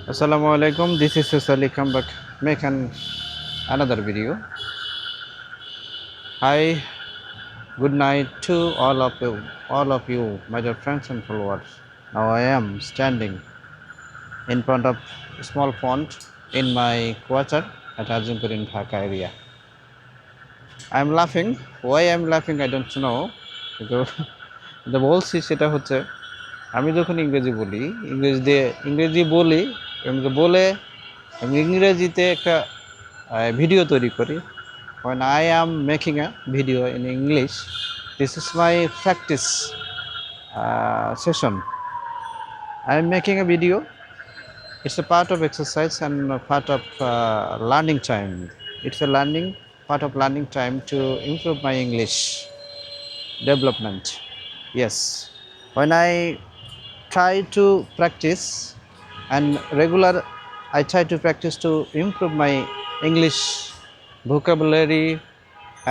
Assalamualaikum. This is Sally. Come back, make another video. Hi, good night to all of you, my dear friends and followers. Now I am standing in front of a small font in my quarter at Azimpur in Dhaka area. I am laughing. Why I am laughing, I don't know. Because the বলছি সেটা হচ্ছে আমি যখন ইংরেজি বলি এবং বলে আমি ইংরেজিতে একটা ভিডিও তৈরি করি. When I am making a video in English, this is my practice session. I am making a video. It's a part of exercise and a part of learning time. It's a part of learning time to improve my English development. Yes, when I try to practice and regular, I try to practice to improve my English vocabulary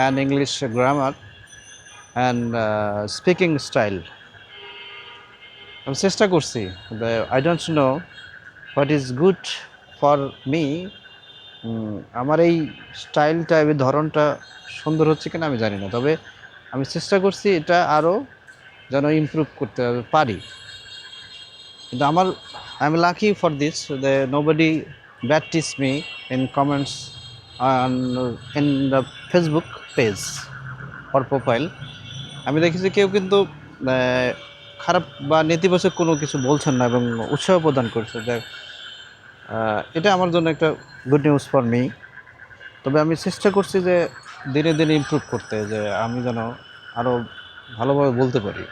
and English grammar and speaking style. আমি চেষ্টা করছি, I don't know what is good for me. আমার এই স্টাইলটা, এই ধরনটা সুন্দর হচ্ছে কিনা আমি জানি না, তবে আমি চেষ্টা করছি এটা আরও যেন ইমপ্রুভ করতে পারি। কিন্তু I am lucky for this, nobody bad teach me in comments in the Facebook page or profile. আমি দেখেছি কেউ কিন্তু খারাপ বা নেতিবাচক কোনো কিছু বলছেন না এবং উৎসাহ প্রদান করছে, যে এটা আমার জন্য একটা গুড নিউজ ফর মি। তবে আমি চেষ্টা করছি যে দিনে দিনে ইমপ্রুভ করতে, যে আমি যেন আরও ভালোভাবে বলতে পারি।